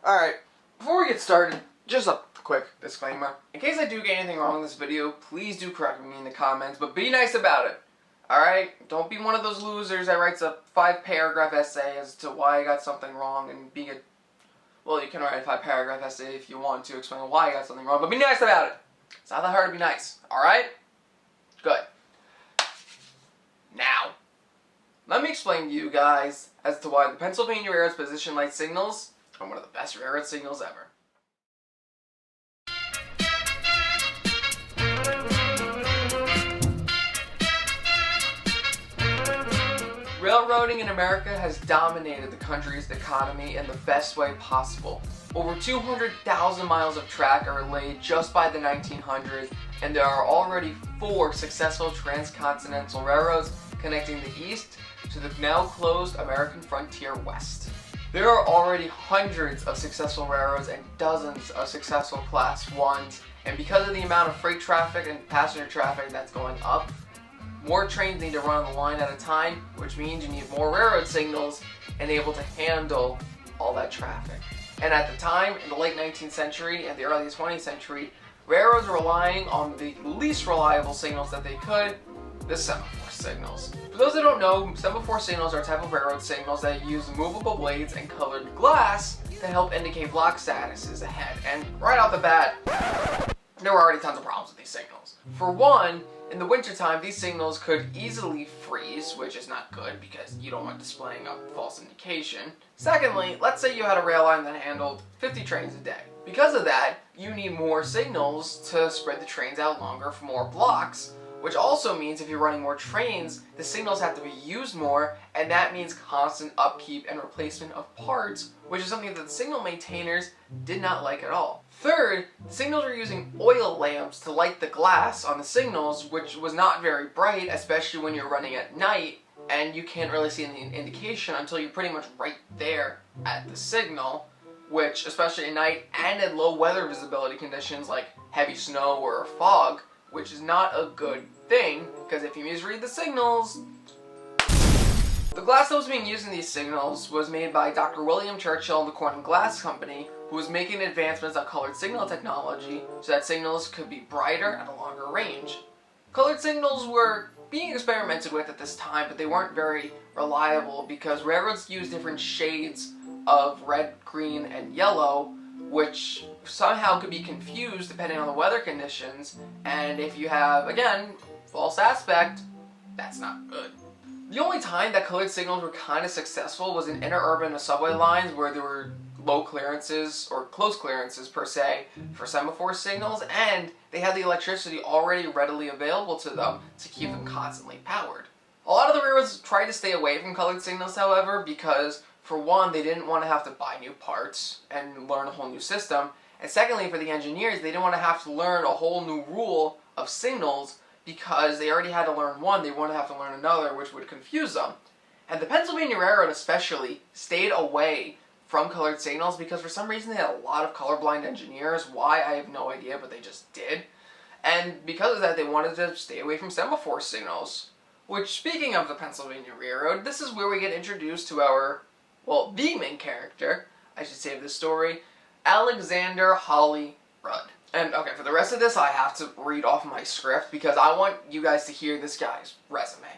Alright, before we get started, just a quick disclaimer. In case I do get anything wrong in this video, please do correct me in the comments, but be nice about it. Alright? Don't be one of those losers that writes a 5-paragraph essay as to why I got something wrong and be a... Well, you can write a 5-paragraph essay if you want to explain why I got something wrong, but be nice about it. It's not that hard to be nice. Alright? Good. Now, let me explain to you guys as to why the Pennsylvania Railroad's position light signals are one of the best railroad signals ever. Railroading in America has dominated the country's economy in the best way possible. Over 200,000 miles of track are laid just by the 1900s, and there are already 4 successful transcontinental railroads connecting the East to the now closed American frontier west. There are already hundreds of successful railroads and dozens of successful Class 1s, and because of the amount of freight traffic and passenger traffic that's going up, more trains need to run on the line at a time, which means you need more railroad signals and able to handle all that traffic. And at the time, in the late 19th century and the early 20th century, railroads were relying on the least reliable signals that they could, the semaphore signals. For those that don't know, semaphore signals are a type of railroad signals that use movable blades and colored glass to help indicate block statuses ahead. And right off the bat, there were already tons of problems with these signals. For one, in the wintertime, these signals could easily freeze, which is not good because you don't want displaying a false indication. Secondly, let's say you had a rail line that handled 50 trains a day. Because of that, you need more signals to spread the trains out longer for more blocks, which also means if you're running more trains, the signals have to be used more, and that means constant upkeep and replacement of parts, which is something that the signal maintainers did not like at all. Third, the signals were using oil lamps to light the glass on the signals, which was not very bright, especially when you're running at night, and you can't really see any indication until you're pretty much right there at the signal, which, especially at night and in low weather visibility conditions like heavy snow or fog, which is not a good thing, because if you misread the signals... The glass that was being used in these signals was made by Dr. William Churchill and the Corning Glass Company, who was making advancements on colored signal technology so that signals could be brighter at a longer range. Colored signals were being experimented with at this time, but they weren't very reliable because railroads used different shades of red, green, and yellow, which somehow could be confused depending on the weather conditions, and if you have, again, false aspect, that's not good. The only time that colored signals were kind of successful was in interurban subway lines where there were low clearances, or close clearances per se, for semaphore signals, and they had the electricity already readily available to them to keep them constantly powered. A lot of the railroads tried to stay away from colored signals, however, because for one, they didn't want to have to buy new parts and learn a whole new system, and secondly, for the engineers, they didn't want to have to learn a whole new rule of signals because they already had to learn one, they wouldn't have to learn another, which would confuse them. And the Pennsylvania Railroad especially stayed away from colored signals because for some reason they had a lot of colorblind engineers. Why, I have no idea, but they just did. And because of that, they wanted to stay away from semaphore signals. Which, speaking of the Pennsylvania Railroad, this is where we get introduced to our, well, the main character, I should say, of the story, Alexander Holley Rudd. And, okay, for the rest of this, I have to read off my script because I want you guys to hear this guy's resume.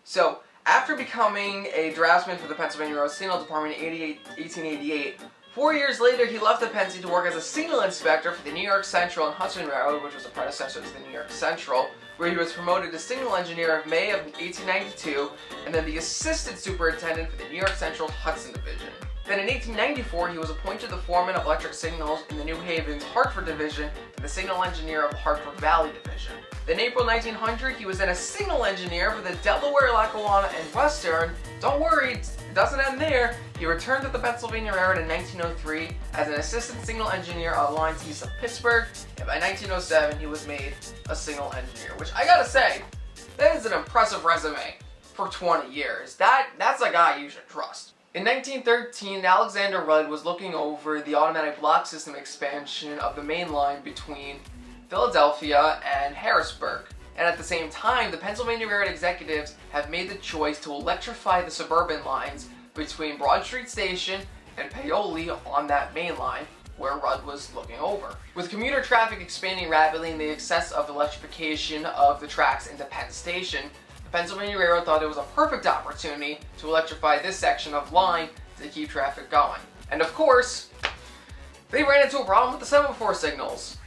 So, after becoming a draftsman for the Pennsylvania Railroad Signal Department in 1888, 4 years later he left the Pennsy to work as a signal inspector for the New York Central and Hudson Railroad, which was a predecessor to the New York Central, where he was promoted to signal engineer in May of 1892, and then the assistant superintendent for the New York Central Hudson Division. Then in 1894, he was appointed the foreman of electric signals in the New Haven's Hartford Division and the signal engineer of the Hartford Valley Division. Then in April 1900, he was then a signal engineer for the Delaware, Lackawanna, and Western. Don't worry, it doesn't end there. He returned to the Pennsylvania Railroad in 1903 as an assistant signal engineer on lines east of Pittsburgh, and by 1907, he was made a signal engineer, which I gotta say, that is an impressive resume for 20 years. That's a guy you should trust. In 1913, Alexander Rudd was looking over the automatic block system expansion of the main line between Philadelphia and Harrisburg. And at the same time, the Pennsylvania Railroad executives have made the choice to electrify the suburban lines between Broad Street Station and Paoli on that main line where Rudd was looking over. With commuter traffic expanding rapidly and the excess of electrification of the tracks into Penn Station, the Pennsylvania Railroad thought it was a perfect opportunity to electrify this section of line to keep traffic going. And of course, they ran into a problem with the semaphore signals.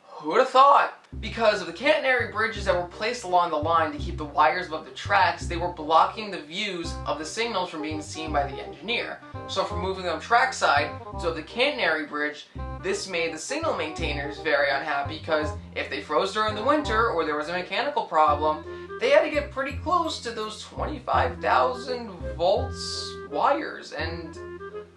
Who'd have thought? Because of the catenary bridges that were placed along the line to keep the wires above the tracks, they were blocking the views of the signals from being seen by the engineer. So for moving them trackside to the catenary bridge, this made the signal maintainers very unhappy because if they froze during the winter or there was a mechanical problem, they had to get pretty close to those 25,000 volts wires, and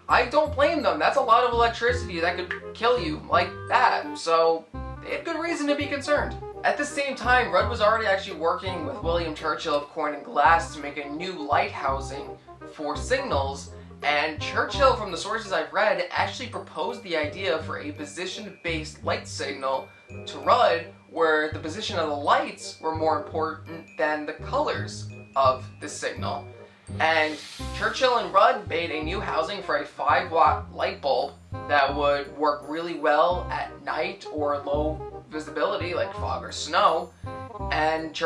I don't blame them. That's a lot of electricity that could kill you like that. So they had good reason to be concerned. At the same time, Rudd was already actually working with William Churchill of Coin and Glass to make a new light housing for signals, and Churchill, from the sources I've read, actually proposed the idea for a position-based light signal to Rudd, where the position of the lights were more important than the colors of the signal. And Churchill and Rudd made a new housing for a 5-watt light bulb that would work really well at night or low visibility like fog or snow. And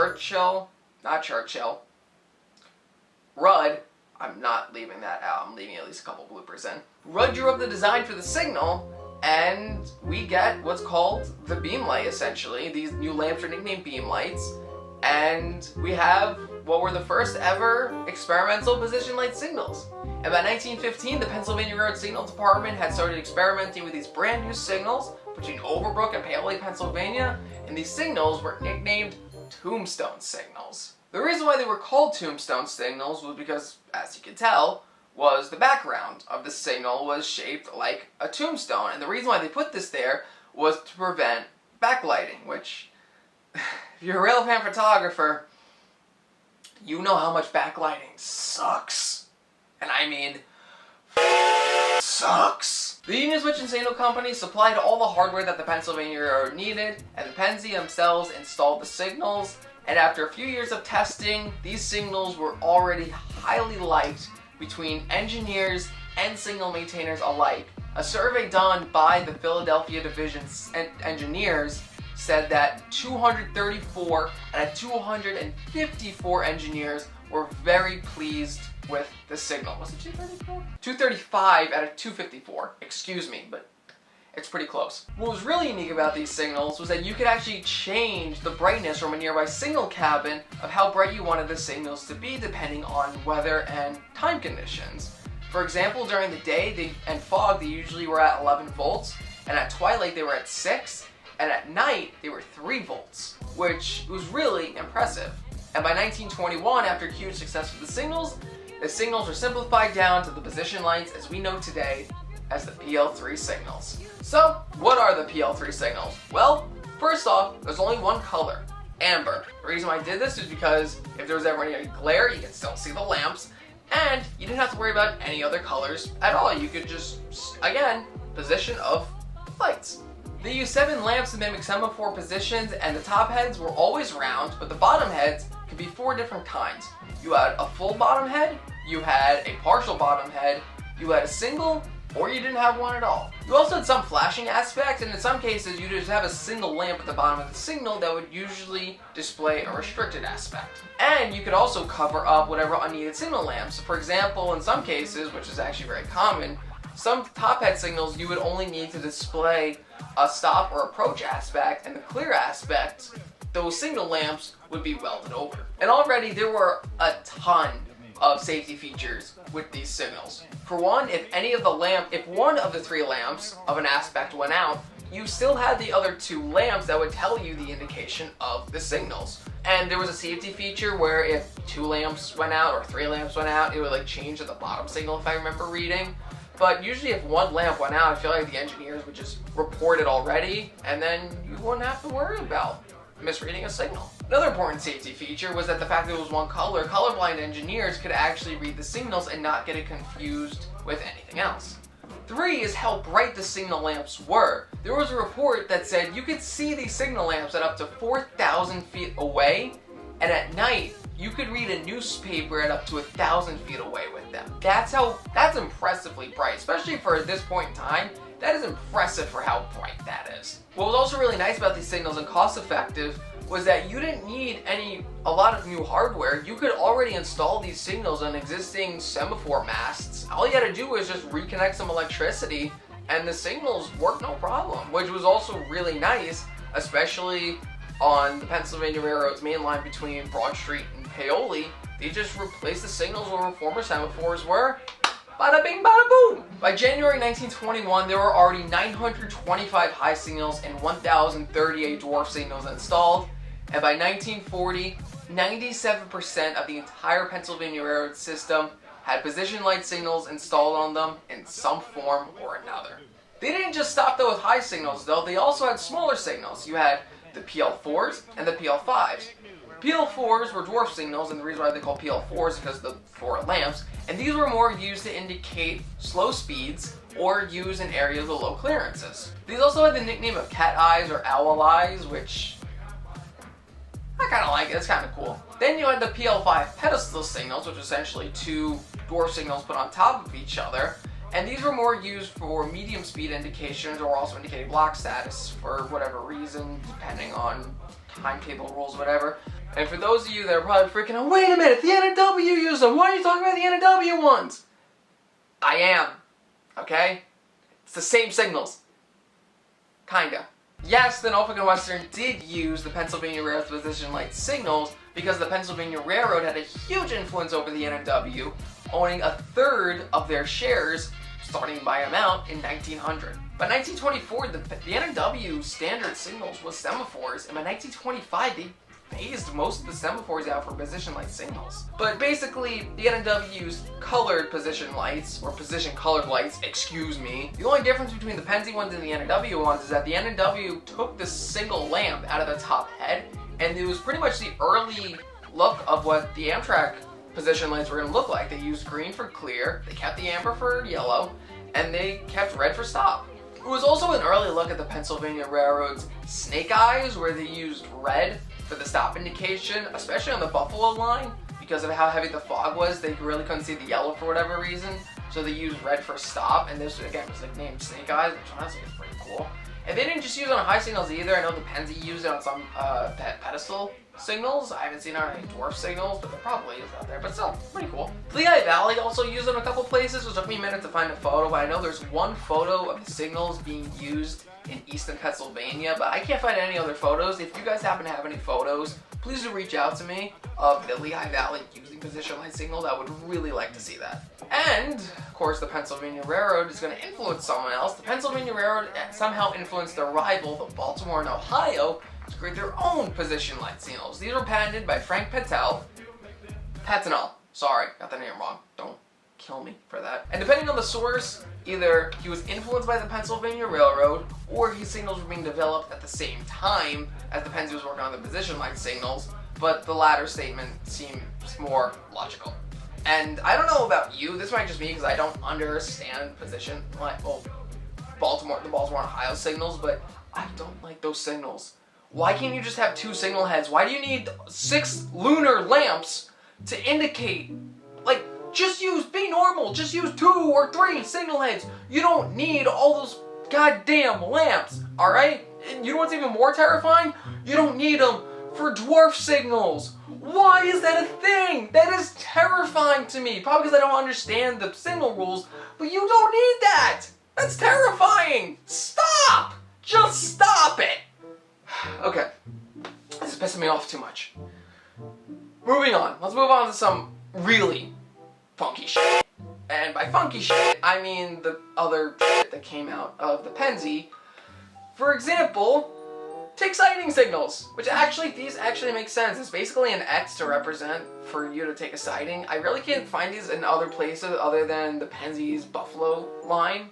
Rudd, I'm not leaving that out, I'm leaving at least a couple bloopers in. Rudd drew up the design for the signal, and we get what's called the beam light, essentially. These new lamps are nicknamed beam lights, and we have what were the first ever experimental position light signals. And by 1915, the Pennsylvania Road Signal Department had started experimenting with these brand new signals between Overbrook and Paoli, Pennsylvania, and these signals were nicknamed Tombstone signals. The reason why they were called Tombstone signals was because, as you can tell, was the background of the signal was shaped like a tombstone, and the reason why they put this there was to prevent backlighting, which, if you're a real fan photographer, you know how much backlighting sucks. And I mean, sucks. The Union Switch and Signal Company supplied all the hardware that the Pennsylvania Railroad needed, and the Pennsy themselves installed the signals, and after a few years of testing, these signals were already highly liked between engineers and signal maintainers alike. A survey done by the Philadelphia Division's engineers said that 234 out of 254 engineers were very pleased with the signal. Was it 234? 235 out of 254. Excuse me, but it's pretty close. What was really unique about these signals was that you could actually change the brightness from a nearby signal cabin of how bright you wanted the signals to be depending on weather and time conditions. For example, during the day and fog, they usually were at 11 volts, and at twilight they were at 6, and at night they were 3 volts, which was really impressive. And by 1921, after huge success with the signals were simplified down to the position lights as we know today as the PL3 signals. So, what are the PL3 signals? Well, first off, there's only one color, amber. The reason why I did this is because if there was ever any glare, you could still see the lamps, and you didn't have to worry about any other colors at all. You could just, again, position of lights. They used 7 lamps to mimic semaphore positions, and the top heads were always round, but the bottom heads could be 4 different kinds. You had a full bottom head, you had a partial bottom head, you had a single, or you didn't have one at all. You also had some flashing aspect, and in some cases you just have a single lamp at the bottom of the signal that would usually display a restricted aspect. And you could also cover up whatever unneeded signal lamps. For example, in some cases, which is actually very common, some top head signals you would only need to display a stop or approach aspect, and the clear aspect, those signal lamps would be welded over. And already there were a ton of safety features with these signals. For one, if one of the 3 lamps of an aspect went out, you still had the other 2 lamps that would tell you the indication of the signals. And there was a safety feature where if 2 lamps went out or 3 lamps went out, it would change to the bottom signal if I remember reading. But usually if 1 lamp went out, I feel like the engineers would just report it already, and then you wouldn't have to worry about misreading a signal. Another important safety feature was that the fact that it was one color, colorblind engineers could actually read the signals and not get it confused with anything else. 3 is how bright the signal lamps were. There was a report that said you could see these signal lamps at up to 4,000 feet away, and at night you could read a newspaper at up to 1,000 feet away with them. That's impressively bright, especially for this point in time. That is impressive for how bright that is. What was also really nice about these signals and cost effective was that you didn't need a lot of new hardware. You could already install these signals on existing semaphore masts. All you had to do was just reconnect some electricity and the signals worked no problem, which was also really nice, especially on the Pennsylvania Railroad's main line between Broad Street and Paoli. They just replaced the signals where former semaphores were. Bada bing, bada boom! By January 1921, there were already 925 high signals and 1,038 dwarf signals installed. And by 1940, 97% of the entire Pennsylvania Railroad system had position light signals installed on them in some form or another. They didn't just stop though with high signals though, they also had smaller signals. You had the PL4s and the PL5s. PL4s were dwarf signals, and the reason why they call PL4s is because of the 4 lamps, and these were more used to indicate slow speeds or used in areas with low clearances. These also had the nickname of cat eyes or owl eyes, which I kind of like it, it's kind of cool. Then you had the PL5 pedestal signals, which are essentially 2 dwarf signals put on top of each other, and these were more used for medium speed indications or also indicating block status for whatever reason, depending on timetable rules, whatever. And for those of you that are probably freaking out, wait a minute, the NW used them, why are you talking about the NW ones? I am, okay? It's the same signals. Kinda. Yes, the Norfolk and Western did use the Pennsylvania Railroad's position light signals because the Pennsylvania Railroad had a huge influence over the NW, owning 1/3 of their shares, starting by amount, in 1900. By 1924, the NW standard signals was semaphores, and by 1925, they phased most of the semaphores out for position light signals. But basically, the NW used colored position lights, or position colored lights, excuse me. The only difference between the Pennsy ones and the NW ones is that the NW took the single lamp out of the top head, and it was pretty much the early look of what the Amtrak position lights were going to look like. They used green for clear, they kept the amber for yellow, and they kept red for stop. It was also an early look at the Pennsylvania Railroad's snake eyes, where they used red for the stop indication, especially on the Buffalo line. Because of how heavy the fog was, they really couldn't see the yellow for whatever reason, so they used red for stop, and this again was nicknamed snake eyes, which honestly is pretty cool. And they didn't just use it on high signals either. I know the Pennsy used it on some pedestal signals. I haven't seen it on any dwarf signals, but there probably is out there, but still, pretty cool. Lehigh Valley also used it in a couple places, which took me a minute to find a photo, but I know there's one photo of the signals being used in Easton, Pennsylvania, but I can't find any other photos. If you guys happen to have any photos, please do reach out to me of the Lehigh Valley using position light signals. I would really like to see that. And, of course, the Pennsylvania Railroad is going to influence someone else. The Pennsylvania Railroad somehow influenced their rival, the Baltimore and Ohio, to create their own position light signals. These were patented by Frank Patel. Sorry, got the name wrong. Don't kill me for that. And depending on the source, either he was influenced by the Pennsylvania Railroad, or his signals were being developed at the same time as the Pennsy was working on the position light signals, but the latter statement seems more logical. And I don't know about you, this might just be because I don't understand position light, well, the Baltimore and Ohio signals, but I don't like those signals. Why can't you just have 2 signal heads? Why do you need 6 lunar lamps to indicate? Like, be normal, just use 2 or 3 signal heads. You don't need all those goddamn lamps, alright? And you know what's even more terrifying? You don't need them for dwarf signals. Why is that a thing? That is terrifying to me. Probably because I don't understand the signal rules, but you don't need that. That's terrifying. Stop! Just stop it. Okay, this is pissing me off too much. Moving on, let's move on to some really funky shit. And by funky shit, I mean the other shit that came out of the Pennsy. For example, take sighting signals, which these actually make sense. It's basically an X to represent for you to take a sighting. I really can't find these in other places other than the Pensy's Buffalo line,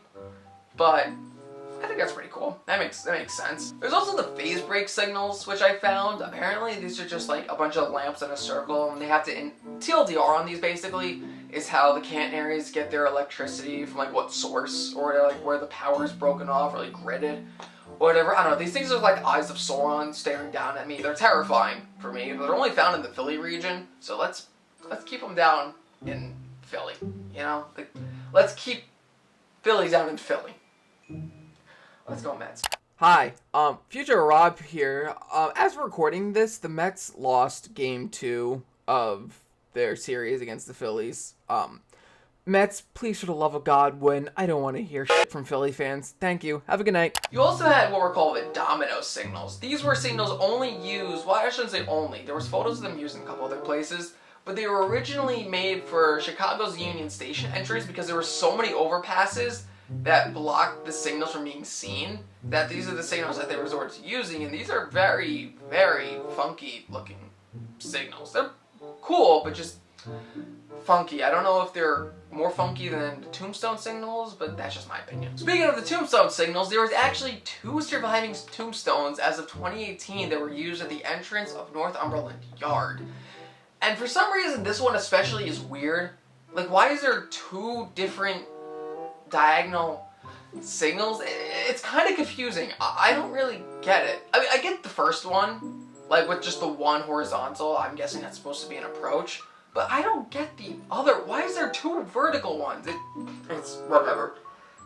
but I think that's pretty cool. That makes sense. There's also the phase break signals, which I found. Apparently, these are just like a bunch of lamps in a circle, and they have to TLDR on these basically is how the Canton areas get their electricity from like what source, or like where the power is broken off or like gridded or whatever. I don't know. These things are like eyes of Sauron staring down at me. They're terrifying for me. They're only found in the Philly region, so let's keep them down in Philly. You know, like, let's keep Philly down in Philly. Let's go Mets. Hi, Future Rob here. As we're recording this, the Mets lost Game 2 of their series against the Phillies. Mets, please for the love of God win. I don't want to hear shit from Philly fans. Thank you. Have a good night. You also had what were called the domino signals. These were signals only used, well I shouldn't say only, there was photos of them used in a couple other places, but they were originally made for Chicago's Union Station entries because there were so many overpasses that blocked the signals from being seen, that these are the signals that they resort to using, and these are very, very funky looking signals. They're cool, but just funky. I don't know if they're more funky than the Tombstone signals, but that's just my opinion. Speaking of the Tombstone signals, there was actually 2 surviving Tombstones as of 2018 that were used at the entrance of Northumberland Yard. And for some reason, this one especially is weird. Like, why is there 2 different diagonal signals? It's kind of confusing. I don't really get it. I mean, I get the first one, like with just the one horizontal. I'm guessing that's supposed to be an approach. But I don't get the other. Why is there 2 vertical ones? It's whatever.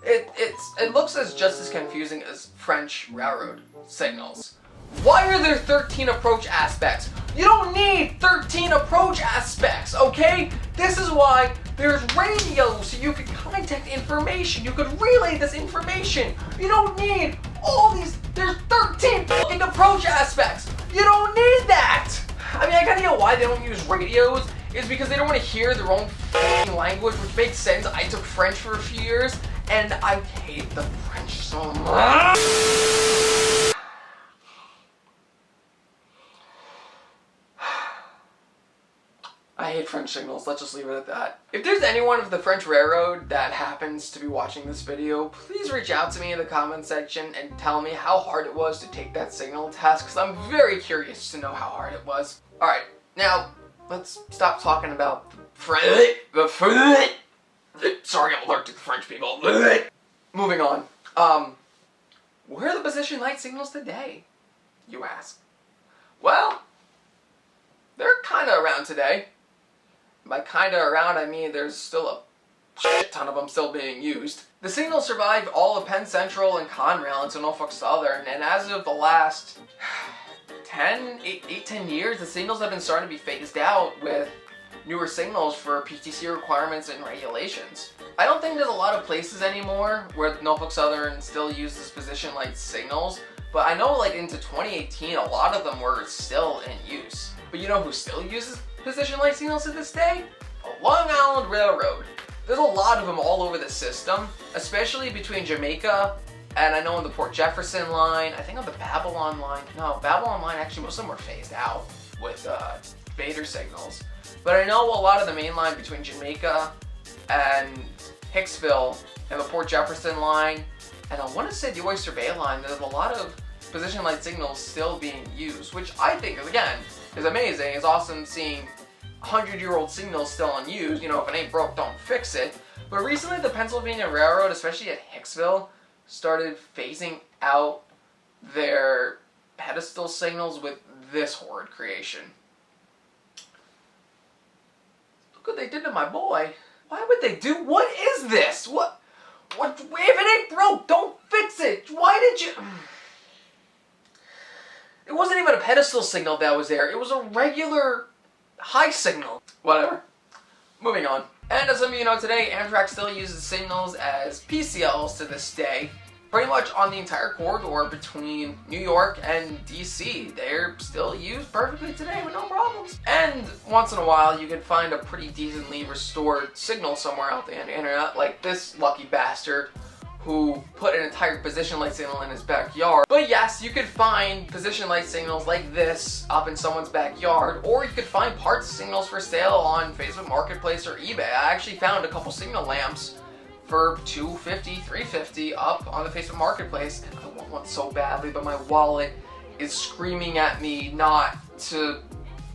It looks just as confusing as French railroad signals. Why are there 13 approach aspects? You don't need 13 approach aspects, okay? This is why there's radio, so you can contact information. You could relay this information. You don't need all these. There's 13 fucking approach aspects. You don't need that. I mean, I gotta get why they don't use radios. Is because they don't want to hear their own f***ing language, which makes sense. I took French for a few years, and I hate the French so much. I hate French signals, let's just leave it at that. If there's anyone of the French Railroad that happens to be watching this video, please reach out to me in the comment section and tell me how hard it was to take that signal test, because I'm very curious to know how hard it was. Alright, now, let's stop talking about Sorry, I'm allergic to French people. Moving on. Where are the position light signals today, you ask? Well, they're kinda around today. By kinda around, I mean there's still a shit ton of them still being used. The signal survived all of Penn Central and Conrail into Norfolk Southern, and as of the last 10 years, the signals have been starting to be phased out with newer signals for PTC requirements and regulations. I don't think there's a lot of places anymore where Norfolk Southern still uses position light signals, but I know like into 2018 a lot of them were still in use. But you know who still uses position light signals to this day? The Long Island Railroad. There's a lot of them all over the system, especially between Jamaica and I know on the Port Jefferson line, I think on the Babylon line. No, Babylon line actually most of them were phased out with Vader signals. But I know a lot of the main line between Jamaica and Hicksville and the Port Jefferson line, and I want to say the Oyster Bay line, there's a lot of position light signals still being used, which I think, again, is amazing. It's awesome seeing 100-year-old signals still unused. You know, if it ain't broke, don't fix it. But recently, the Pennsylvania Railroad, especially at Hicksville, started phasing out their pedestal signals with this horrid creation. Look what they did to my boy. Why would they do? What is this? What? If it ain't broke, don't fix it. Why did you? It wasn't even a pedestal signal that was there. It was a regular high signal. Whatever. Moving on. And as some of you know today, Amtrak still uses signals as PCLs to this day. Pretty much on the entire corridor between New York and DC. They're still used perfectly today with no problems. And once in a while, you can find a pretty decently restored signal somewhere out there on the internet, like this lucky bastard who put an entire position light signal in his backyard. But yes, you could find position light signals like this up in someone's backyard, or you could find parts signals for sale on Facebook Marketplace or eBay. I actually found a couple signal lamps for $250, $350 up on the Facebook Marketplace, and I want one so badly, but my wallet is screaming at me not to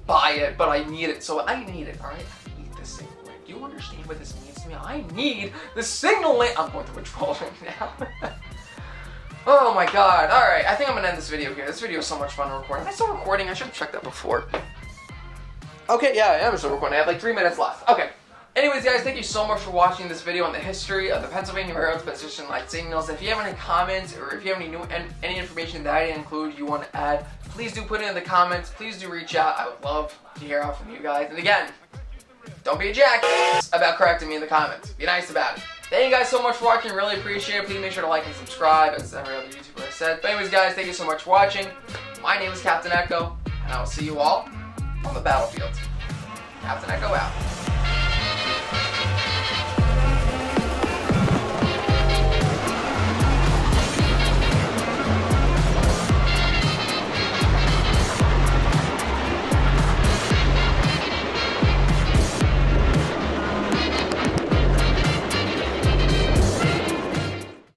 buy it, but I need it, so I need it, alright? I need this thing. You understand what this means to me? I need the signal link. I'm going through withdrawal right now. Oh my god. Alright, I think I'm gonna end this video here. This video is so much fun to record. Am I still recording? I should have checked that before. Okay, yeah, I am still recording. I have like 3 minutes left. Okay. Anyways, guys, thank you so much for watching this video on the history of the Pennsylvania Railroad's position light signals. If you have any comments or if you have any information that I didn't include you want to add, please do put it in the comments. Please do reach out. I would love to hear out from you guys. And again, don't be a jackass about correcting me in the comments. Be nice about it. Thank you guys so much for watching. Really appreciate it. Please make sure to like and subscribe, as every other YouTuber has said. But anyways, guys, thank you so much for watching. My name is Captain Echo, and I will see you all on the battlefield. Captain Echo out.